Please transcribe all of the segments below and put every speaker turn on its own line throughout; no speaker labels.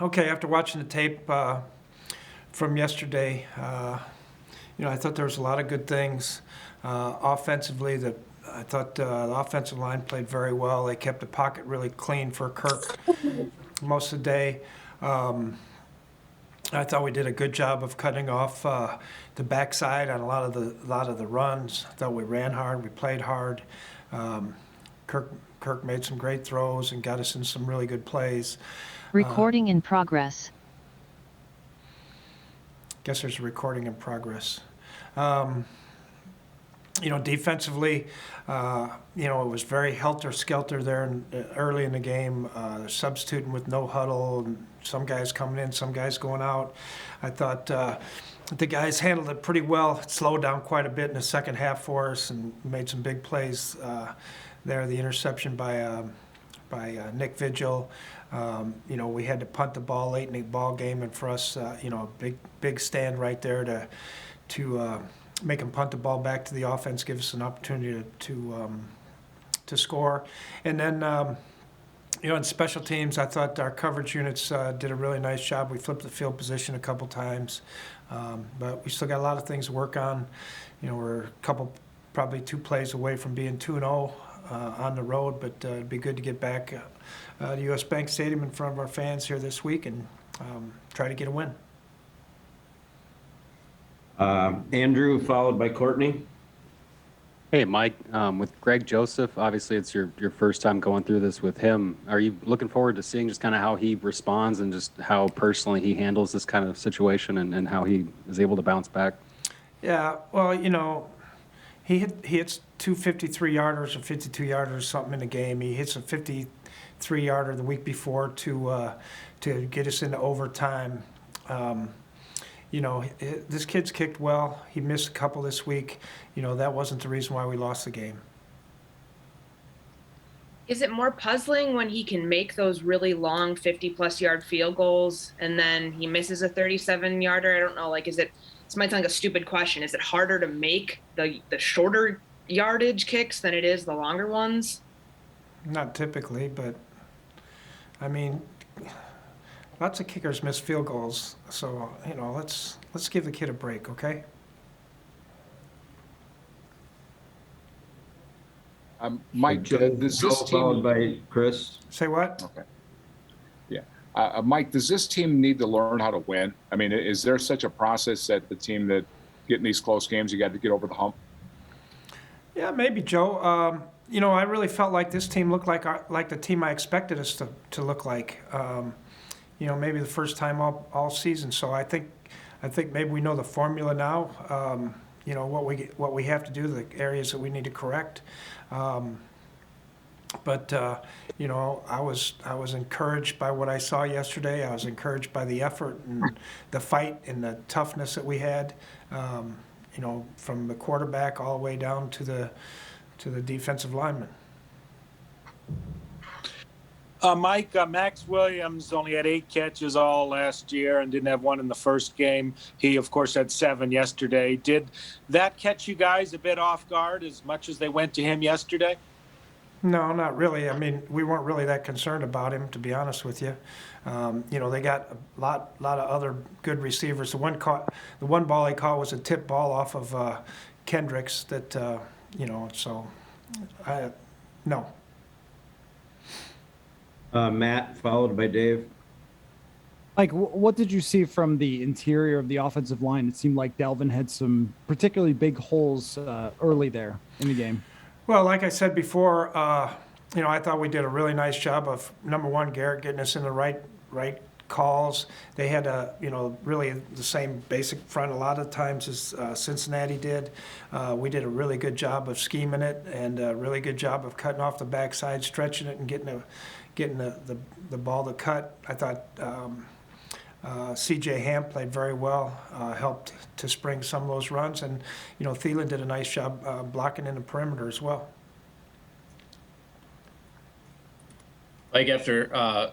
Okay, after watching the tape from yesterday, I thought there was a lot of good things. Offensively, I thought the offensive line played very well. They kept the pocket really clean for Kirk most of the day. Um, I thought we did a good job of cutting off the backside on a lot of the runs. I thought we ran hard, we played hard. Um, Kirk Kirk made some great throws and got us in some really good plays. Uh,
Recording in progress.
guess there's a recording in progress. Um, Defensively, it was very helter-skelter there early in the game, substituting with no huddle, and some guys coming in, some guys going out. I thought the guys handled it pretty well. It slowed down quite a bit in the second half for us and made some big plays there. The interception by Nick Vigil. We had to punt the ball late in the ball game, and for us, a big stand right there to make them punt the ball back to the offense, give us an opportunity to score. And then, in special teams, I thought our coverage units did a really nice job. We flipped the field position a couple times, but we still got a lot of things to work on. We're probably 2 plays away from being 2-0 on the road, but it'd be good to get back to U.S. Bank Stadium in front of our fans here this week and try to get a win.
Andrew, followed by Courtney.
Hey, Mike, with Greg Joseph, obviously it's your first time going through this with him. Are you looking forward to seeing just kind of how he responds and just how personally he handles this kind of situation and how he is able to bounce back?
Yeah, well, he hits 2 53-yarders or 52-yarders something in the game. He hits a 53-yarder the week before to get us into overtime. This kid's kicked well. He missed a couple this week. That wasn't the reason why we lost the game.
Is it more puzzling when he can make those really long 50-plus yard field goals and then he misses a 37-yarder? I don't know. This might sound like a stupid question. Is it harder to make the shorter yardage kicks than it is the longer ones?
Not typically, but I mean, lots of kickers miss field goals. So let's give the kid a break, okay?
Mike,
Joe,
does
Joe,
this
followed
team?
by Chris.
Say what?
Okay, yeah. Mike, does this team need to learn how to win? I mean, is there such a process that the team that getting these close games, you got to get over the hump?
Yeah, maybe, Joe. I really felt like this team looked like the team I expected us to look like. Maybe the first time all season. So I think maybe we know the formula now. What we have to do, the areas that we need to correct. But I was encouraged by what I saw yesterday. I was encouraged by the effort and the fight and the toughness that we had. From the quarterback all the way down to the defensive lineman.
Mike, Max Williams only had 8 catches all last year and didn't have one in the first game. He, of course, had 7 yesterday. Did that catch you guys a bit off guard as much as they went to him yesterday?
No, not really. I mean, we weren't really that concerned about him, to be honest with you. They got a lot of other good receivers. The one ball he caught was a tip ball off of Kendricks. No.
Matt, followed by Dave.
Like, what did you see from the interior of the offensive line? It seemed like Dalvin had some particularly big holes early there in the game.
Well, like I said before, I thought we did a really nice job of, number one, Garrett getting us in the right calls. They had really the same basic front a lot of times as Cincinnati did. We did a really good job of scheming it and a really good job of cutting off the backside, stretching it, and getting the ball to cut. I thought C.J. Ham played very well, helped to spring some of those runs, and Thielen did a nice job blocking in the perimeter as well.
Like after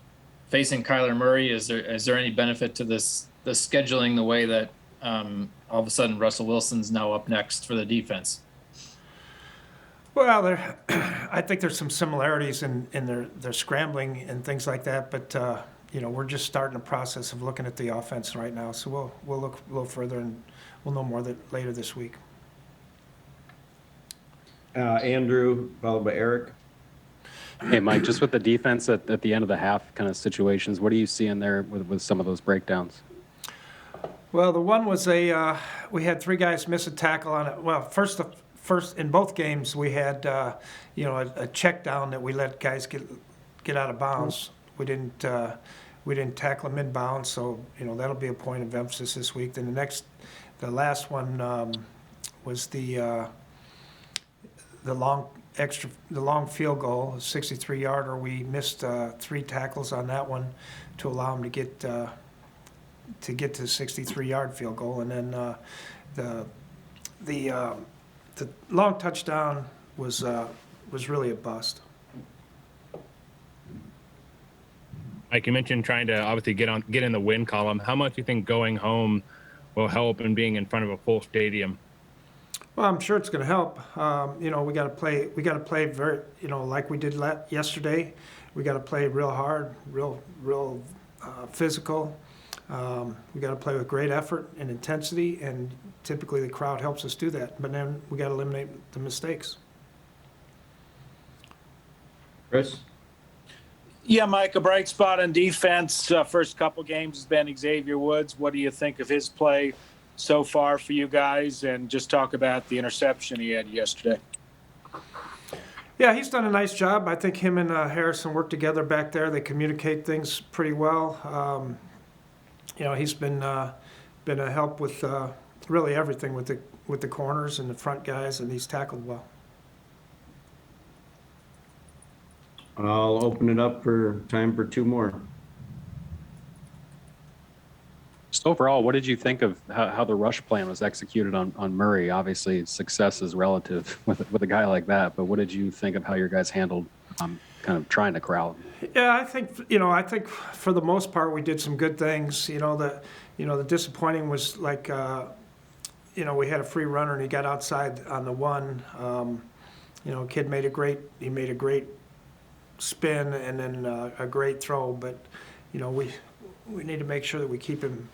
facing Kyler Murray, is there any benefit to the scheduling the way that all of a sudden Russell Wilson's now up next for the defense?
Well, I think there's some similarities in their scrambling and things like that, but we're just starting the process of looking at the offense right now. So we'll look a little further, and we'll know more later this week.
Andrew, followed by Eric.
Hey, Mike, just with the defense at the end of the half kind of situations, what do you see in there with some of those breakdowns?
Well, the one was we had 3 guys miss a tackle on it. Well, first in both games we had a check down that we let guys get out of bounds. We didn't tackle them inbounds, so that'll be a point of emphasis this week. Then the last one was the long field goal, a 63-yarder. We missed 3 tackles on that one to allow them to get to the 63-yard field goal, and then the long touchdown was really a bust.
Like you mentioned, trying to obviously get in the win column. How much do you think going home will help in being in front of a full stadium?
Well, I'm sure it's going to help. We got to play very, like we did yesterday. We got to play real hard, real physical. We got to play with great effort and intensity, and typically the crowd helps us do that. But then we got to eliminate the mistakes.
Chris?
Yeah, Mike, a bright spot on defense. First couple games has been Xavier Woods. What do you think of his play so far for you guys? And just talk about the interception he had yesterday.
Yeah, he's done a nice job. I think him and Harrison work together back there. They communicate things pretty well. He's been a help with really everything with the corners and the front guys, and he's tackled well.
I'll open it up for time for 2 more.
Just overall, what did you think of how the rush plan was executed on Murray? Obviously, success is relative with a guy like that, but what did you think of how your guys handled kind of trying to corral him?
Yeah, I think for the most part we did some good things. The disappointing was like we had a free runner and he got outside on the one. Kid made a great spin and then a great throw, but we need to make sure that we keep him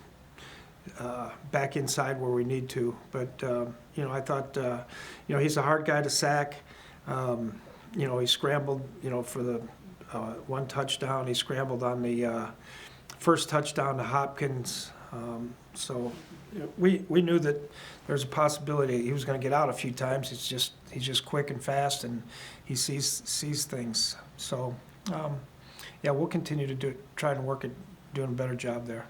back inside where we need to. But I thought he's a hard guy to sack. He scrambled for the one touchdown. He scrambled on the first touchdown to Hopkins. So we knew that there's a possibility he was going to get out a few times. He's just quick and fast, and he sees things. So we'll continue to try and work at doing a better job there.